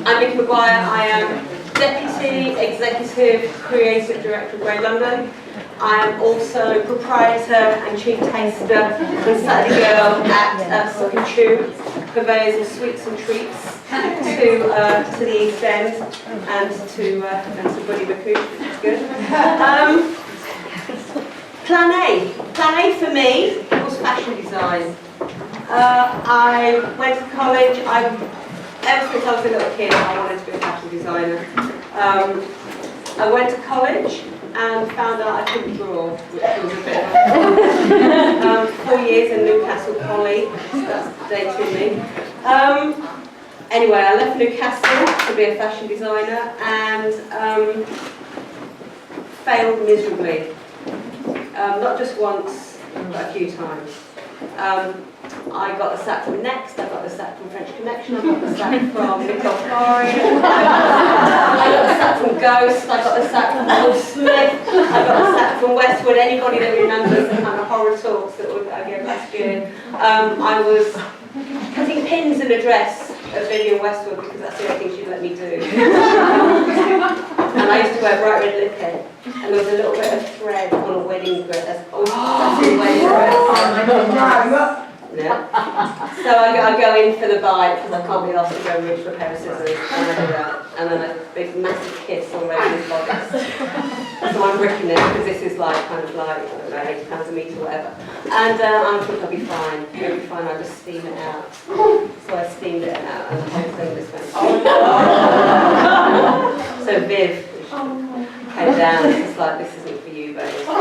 I'm Vicki Maguire. I am Deputy Executive Creative Director of Grey London. I am also proprietor and chief taster and Saturday girl at Suck and Chew, purveyors of sweets and treats to the East End and to Buddy McCoo, which is good. Plan A for me was fashion design. I went to college. Ever since I was a little kid, I wanted to be a fashion designer. I went to college and found out I couldn't draw, which was a bit of 4 years in Newcastle Poly, that's dating me. Anyway, I left Newcastle to be a fashion designer and failed miserably. Not just once, but a few times. I got the sack from Next, I got the sack from French Connection, I got the sack from Nicole Flori, I got the sack from Ghost, I got the sack from Will Smith, I got the sack from Westwood. Anybody that remembers the kind of horror talks that I gave last year, I was cutting pins in a dress at Vivienne Westwood because that's the only thing she'd let me do. And I used to wear bright red lipstick, and there was a little bit of thread on a wedding dress. That's a wedding dress. Yeah. So I go in for the bite because I can't be asked to go and reach for a pair of scissors, and then a big massive kiss all over his body. So I'm ripping it because this is like kind of like, I don't know, £80 a metre or whatever. And I think I'll be fine. It'll be fine. I'll just steam it out. So I steamed it out, and the whole thing just went. So Viv came down. It's just like, this isn't for you, babe. So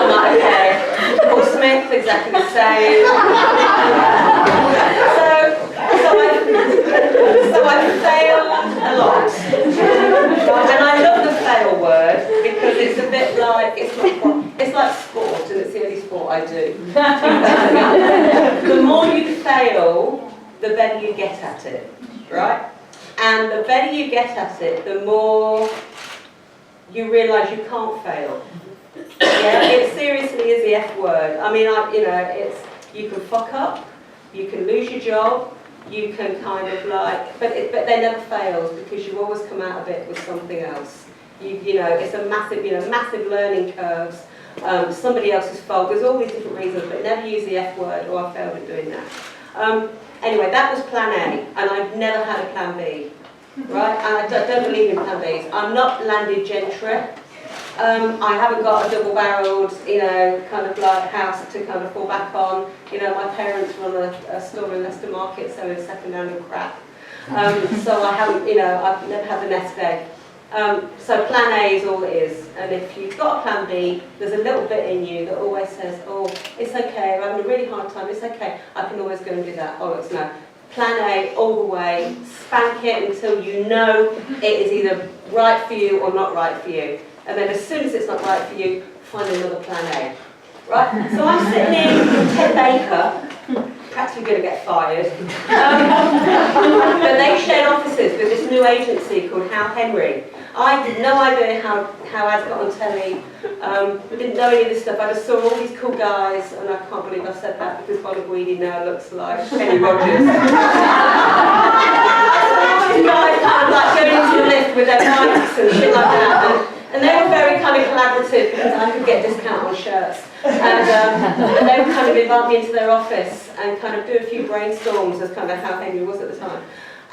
I'm like, okay. Will Smith, exactly the same. So I failed a lot. And I love the fail word because it's a bit like, it's like sport, and it's the only sport I do. The more you fail, the better you get at it, right? And the better you get at it, the more you realise you can't fail. Yeah, it seriously is the F word. I mean, it's, you can fuck up, you can lose your job, you can kind of like, but they never fails because you always come out of it with something else. You know, it's a massive, massive learning curves. Somebody else's fault. There's all these different reasons, but never use the F word. Or I failed at doing that. Anyway, that was plan A, and I've never had a plan B, right? And I don't believe in plan Bs. I'm not landed gentry. I haven't got a double-barreled, kind of like house to kind of fall back on. My parents run a store in Leicester Market selling second-hand crap. So I haven't, I've never had the nest egg. So plan A is all it is. And if you've got a plan B, there's a little bit in you that always says, oh, it's okay, I'm having a really hard time, it's okay, I can always go and do that. Oh, it's no. Plan A all the way, spank it until you know it is either right for you or not right for you. And then as soon as it's not right for you, find another plan A. Right? So I'm sitting here with Ted Baker, practically going to get fired. But they shared offices with this new agency called Hal Henry. I had no idea how ads got on telly. We didn't know any of this stuff. I just saw all these cool guys, and I can't believe I said that because Bonnie Weedy now looks like Kenny Rogers. These guys kind of like going into the lift with their bikes and shit like that. And they were very kind of collaborative because I could get discount on shirts. And they would kind of invite me into their office and kind of do a few brainstorms, as kind of how Henry was at the time.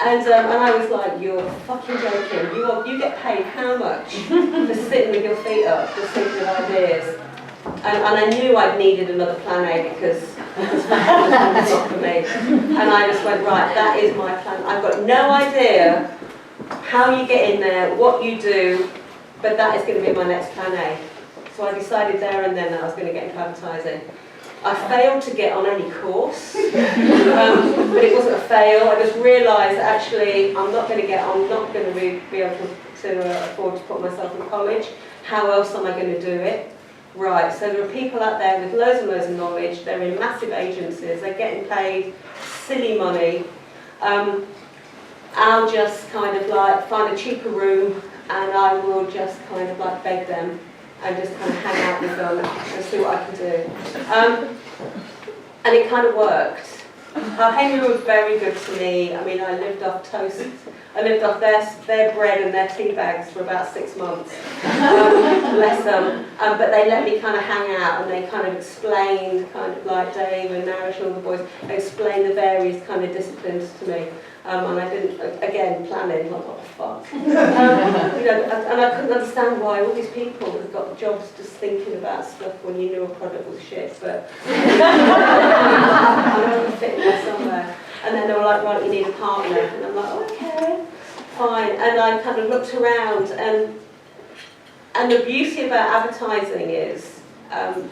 And I was like, you're fucking joking. You get paid how much for sitting with your feet up, just thinking of ideas? And I knew I'd needed another plan A because fashion was not for me. And I just went, right, that is my plan. I've got no idea how you get in there, what you do, but that is going to be my next plan A. So I decided there and then that I was going to get into advertising. I failed to get on any course, but it wasn't a fail. I just realised that actually I'm not going to be able to afford to put myself in college. How else am I going to do it? Right, so there are people out there with loads and loads of knowledge. They're in massive agencies. They're getting paid silly money. I'll just kind of like find a cheaper room and I will just kind of like beg them and just kind of hang out with them and see what I can do. And it kind of worked. Henry was very good to me. I mean, I lived off toast. I lived off their bread and their tea bags for about 6 months. Bless them. But they let me kind of hang out, and they kind of explained, kind of like Dave and Narish and all the boys, they explained the various kind of disciplines to me. And I didn't, again, planning, like, what the fuck? You know, and I couldn't understand why all these people have got jobs just thinking about stuff when you knew a product was shit, but I know I'm fitting there somewhere. And then they were like, right, you need a partner. And I'm like, okay, fine. And I kind of looked around, and the beauty about advertising is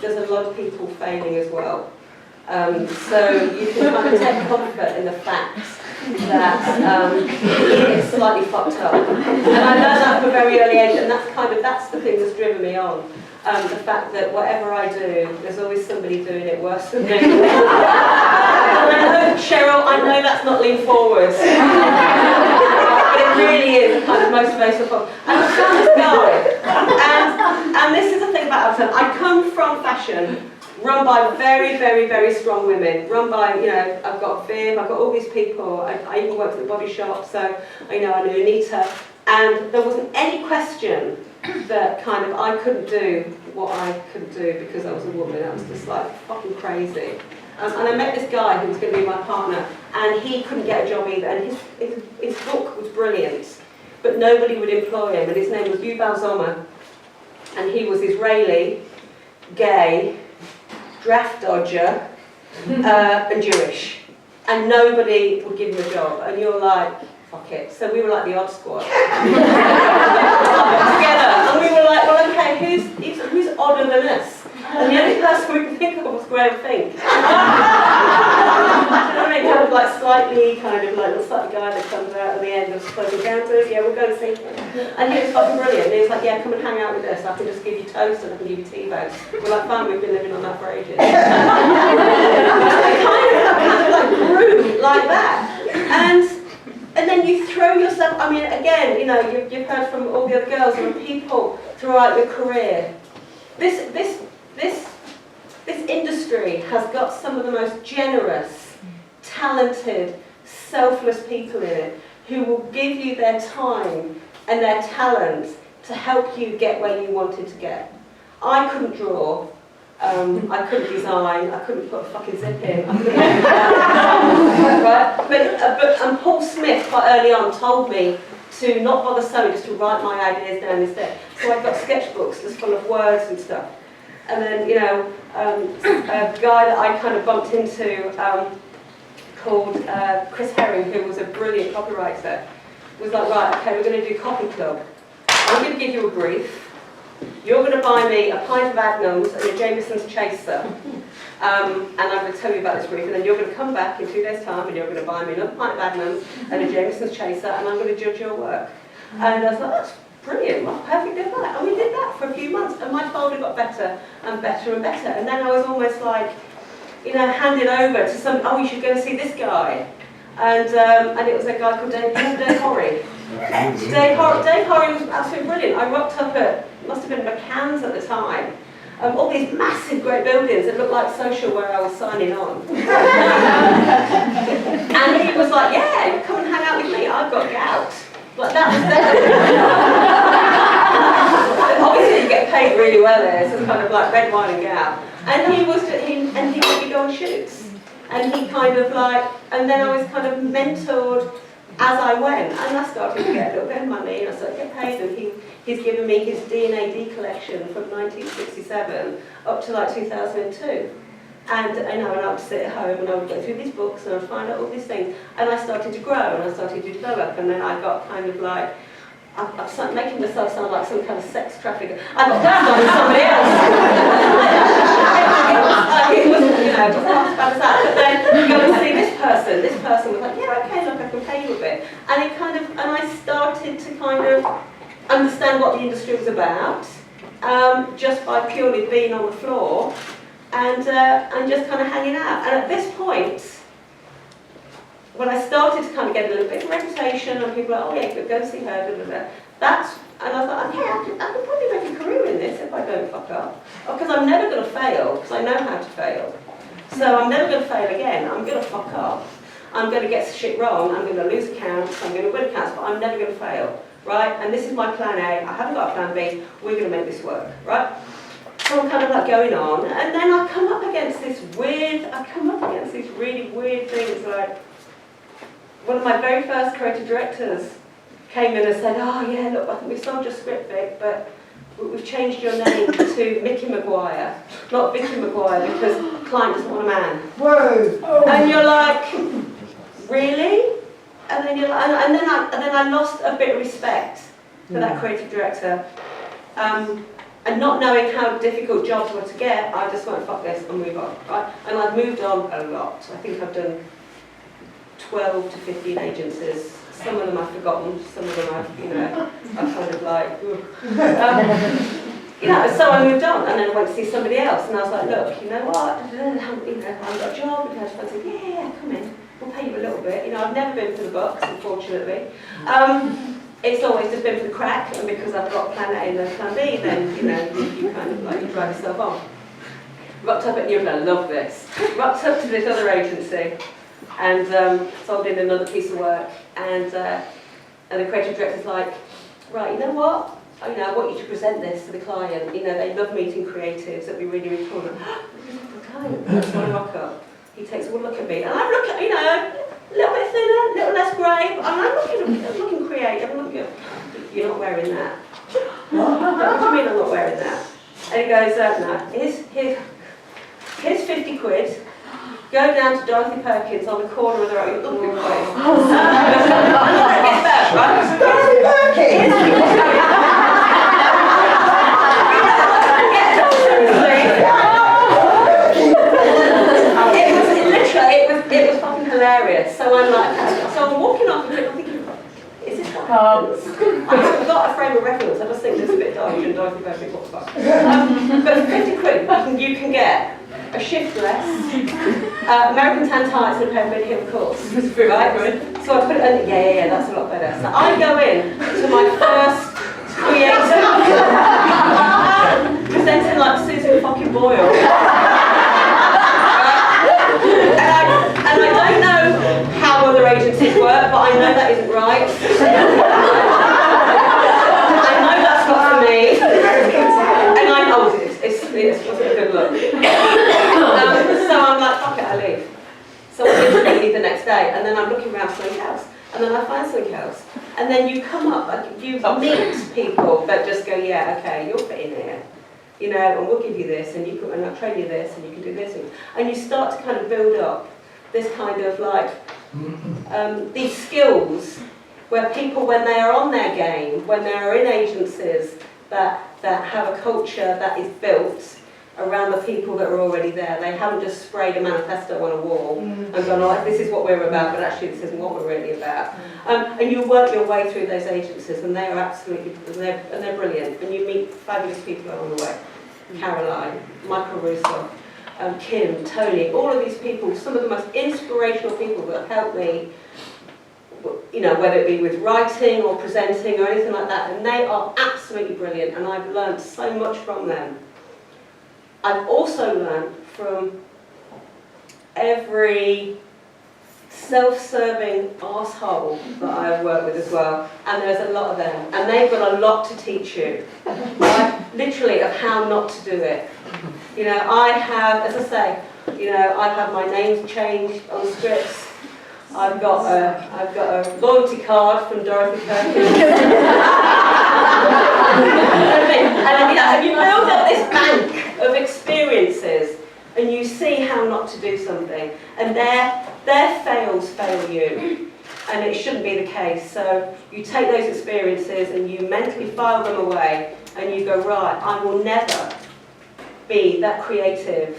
there's a lot of people failing as well. So you can kind of take comfort in the fact that it's slightly fucked up. And I learned that from a very early age, and that's the thing that's driven me on. The fact that whatever I do, there's always somebody doing it worse than me. And I know, Cheryl, I know that's not lean forward. But it really is a kind of motivational thing. And I found this guy, and this is the thing about advertising. I come from fashion, run by very, very, very strong women, run by, you know, I've got Viv, I've got all these people, I even worked at the body shop, so I knew Anita, and there wasn't any question that kind of I couldn't do what I could do because I was a woman. I was just like fucking crazy. And I met this guy who was going to be my partner, and he couldn't get a job either, and his book was brilliant, but nobody would employ him, and his name was Yuval Zomer, and he was Israeli, gay, draft dodger, and Jewish, and nobody would give him a job, and you're like, fuck it. So we were like the odd squad together, and we were like, well, okay, who's odder than us? And the only person we could think of was Graham Fink. Do you know what I mean? Kind of like slightly, kind of like looks like the guy that comes out at the end of Closing Counters. Yeah, we'll go and see him. And he was fucking brilliant. And he was like, yeah, come and hang out with us. I can just give you toast and I can give you tea bags. We're like, fine, we've been living on that for ages. And it kind of like grew like that. And then you throw yourself, I mean, again, you know, you've heard from all the other girls, there are people throughout your career. This industry has got some of the most generous, talented, selfless people in it who will give you their time and their talent to help you get where you wanted to get. I couldn't draw, I couldn't design, I couldn't put a fucking zip in, right? But Paul Smith quite early on told me to not bother sewing, just to write my ideas down instead. So I got sketchbooks just full of words and stuff. And then, you know, a guy that I kind of bumped into called Chris Herring, who was a brilliant copywriter, was like, right, okay, we're going to do copy club. I'm going to give you a brief. You're going to buy me a pint of Agnums and a Jameson's Chaser. And I'm going to tell you about this brief, and then you're going to come back in 2 days' time and you're going to buy me another pint of Agnums and a Jameson's Chaser, and I'm going to judge your work. And I was like, that's brilliant, well, perfect, did that. And we did that for a few months, and my folder got better and better and better. And then I was almost like, you know, handed over to some, oh, you should go and see this guy. And it was a guy called Dave Horry. Dave Horry was absolutely brilliant. I rocked up at, must have been McCann's at the time, all these massive great buildings that looked like social where I was signing on. And he was like, yeah, come and hang out with me, I've got gout. Like that was there. Obviously you get paid really well there, so it's kind of like red wine and gout. And he let me go on shoots. And he kind of like, and then I was kind of mentored as I went, and I started to get a little bit of money, and I started to get paid, and he's given me his D&AD collection from 1967 up to like 2002. And I would sit at home and I would go through these books and I would find out all these things, and I started to grow and I started to develop, and then I got kind of like, I started making myself sound like some kind of sex trafficker. I got down on somebody else. It wasn't, you know, it wasn't as bad as that. But then you go and see this person. This person was like, yeah, okay, look, I can pay you a bit. And it kind of, and I started to kind of understand what the industry was about, just by purely being on the floor and just kind of hanging out. And at this point, when I started to kind of get a little bit of reputation, and people were like, oh yeah, go and see her, blah, blah, blah. And I thought, okay, I could probably make a career in this if I don't fuck up. Because I'm never going to fail, because I know how to fail. So I'm never going to fail again. I'm going to fuck up. I'm going to get shit wrong. I'm going to lose accounts. I'm going to win accounts, but I'm never going to fail, right? And this is my plan A. I haven't got a plan B. We're going to make this work, right? So I'm kind of like going on, and then I come up against these really weird things. Like, one of my very first creative directors came in and said, oh yeah, look, I think we sold your script, Vic, but we've changed your name to Vicki Maguire, not Vicki Maguire, because the client doesn't want a man. Whoa! Oh. And you're like, really? And then you're like, and then I lost a bit of respect for that creative director. And not knowing how difficult jobs were to get, I just went, fuck this, and move on, right? And I've moved on a lot. I think I've done 12 to 15 agencies. Some of them I've forgotten, some of them I've kind of like, so I moved on, and then I went to see somebody else, and I was like, look, you know what, I've got a job, and I said, yeah, come in, we'll pay you a little bit. I've never been for the bucks, unfortunately. It's always just been for the crack, and because I've got plan A and no plan B, then, you kind of like, you drive yourself on. Rocked up at Newton, I love this. Rocked up to this other agency, and sold in another piece of work, and the creative director's like, right, you know what? I want you to present this to the client. They love meeting creatives. It'd be really, really cool. The client, that's my rock up. He takes a look at me, and I'm looking, a little bit thinner, a little less grey, but I'm looking creative. I'm looking, you're not wearing that. What do you mean I'm not wearing that? And he goes, no, here's 50 quid. Go down to Dorothy Perkins on the corner of the road. Dorothy Perkins? It was fucking hilarious. So I'm walking off and I'm thinking, is this what happens? I haven't got a frame of reference. I just think this is a bit dodgy and Dorothy Perkins, what the fuck. But for 50 quid, you can get a shift dress, American tan tights and a pair of mid-heel course. Right? So I put it in, yeah, that's a lot better. So I go in to my first creative, presenting like Susan fucking Boyle. And I don't know how other agencies work, but I know that isn't right. I know that's not for me. And I know it wasn't a good look. So I'm like, fuck it, I leave. So I leave the next day, and then I'm looking around for something else, and then I find something else. And then you come up, you meet people that just go, yeah, okay, you'll fit in here. And we'll give you this, and I'll train you this, and you can do this. And you start to kind of build up this kind of like, these skills where people, when they are on their game, when they are in agencies that have a culture that is built around the people that are already there. They haven't just sprayed a manifesto on a wall and gone, oh, this is what we're about, but actually this isn't what we're really about. And you work your way through those agencies, and they are absolutely, and they're brilliant. And you meet fabulous people along the way. Caroline, Michael Russo, Kim, Tony, all of these people, some of the most inspirational people that have helped me, whether it be with writing or presenting or anything like that, and they are absolutely brilliant, and I've learned so much from them. I've also learned from every self-serving arsehole that I've worked with as well, and there's a lot of them, and they've got a lot to teach you, right? Literally, of how not to do it. I have, as I say, I've had my name changed on scripts. I've got a loyalty card from Dorothy Perkins. And you build up this bank of experiences, and you see how not to do something, and their fails fail you, and it shouldn't be the case. So you take those experiences and you mentally file them away, and you go, right, I will never be that creative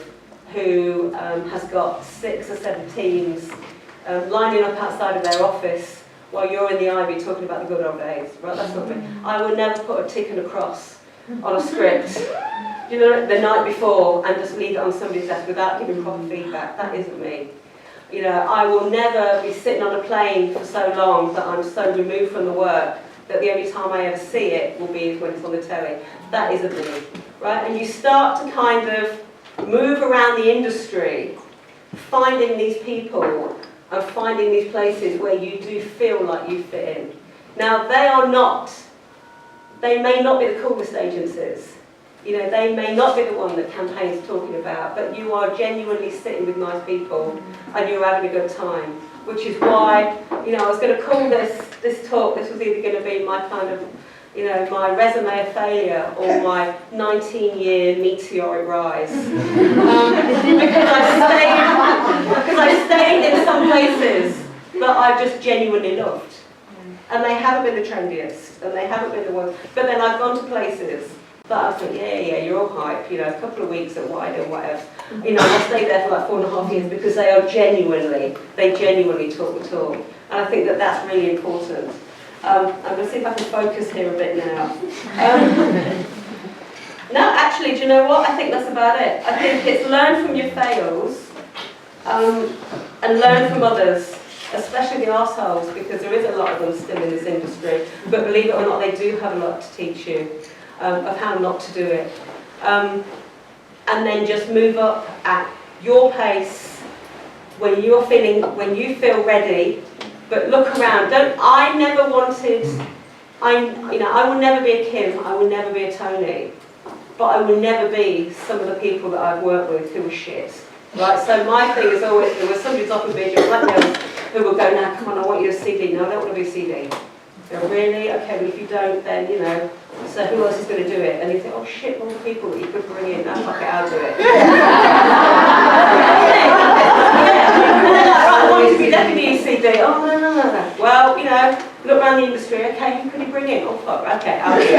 who has got 6 or 7 teams lining up outside of their office while you're in the ivy talking about the good old days. Right, that's not me. I will never put a tick and a cross on a script, the night before, and just leave it on somebody's desk without giving proper feedback. That isn't me. I will never be sitting on a plane for so long that I'm so removed from the work that the only time I ever see it will be when it's on the telly. That isn't me, right? And you start to kind of move around the industry finding these people and finding these places where you do feel like you fit in. Now, they may not be the coolest agencies. You know, they may not be the one that campaign's talking about, but you are genuinely sitting with nice people and you're having a good time. Which is why, you know, I was going to call this talk, this was either going to be my kind of, you know, my resume of failure or my 19-year meteoric rise. Because I stayed in some places that I just genuinely loved. And they haven't been the trendiest, and they haven't been the ones, but then I've gone to places that I was like, yeah, you're all hype, you know, a couple of weeks at Wide or whatever. You know, I stayed there for like 4.5 years because they genuinely talk the talk. And I think that that's really important. I'm going to see if I can focus here a bit now. No, actually, do you know what? I think that's about it. I think it's learn from your fails and learn from others, especially the arseholes, because there is a lot of them still in this industry. But believe it or not, they do have a lot to teach you of how not to do it. And then just move up at your pace when you feel ready. But look around. I will never be a Kim, I will never be a Tony, but I will never be some of the people that I've worked with who are shit. Right? So my thing is always, there was somebody's offered me a job like this, who will go, now come on, I want you to CD. No, I don't want to be a CD. Go, really? Okay, well if you don't, then, you know, so who else is going to do it? And you think, oh shit, all the people that you could bring in, no, fuck it, I'll do it. And then like, right, I want you to be deputy CD. Oh, no. Well, you know, look around the industry, okay, who can you bring in? Oh fuck, okay, I'll do it.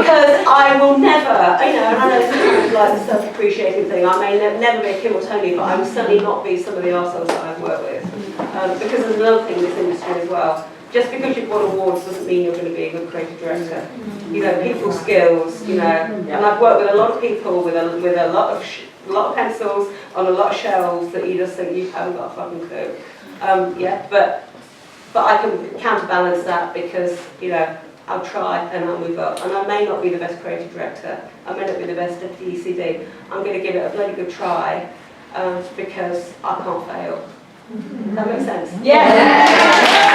Because I will never, you know, and I know this is like the self-appreciating thing, I may never be a Kim or Tony, but I will certainly not be some of the arseholes that I've worked with. Because there's another thing in this industry as well. Just because you've won awards doesn't mean you're going to be a good creative director. You know, people skills, you know, and I've worked with a lot of people with a lot of pencils on a lot of shelves that you just think you haven't got a fucking clue. But I can counterbalance that because, you know, I'll try and I'll move up. And I may not be the best creative director, I may not be the best deputy ECD. I'm going to give it a bloody good try because I can't fail. Does that make sense? Yeah.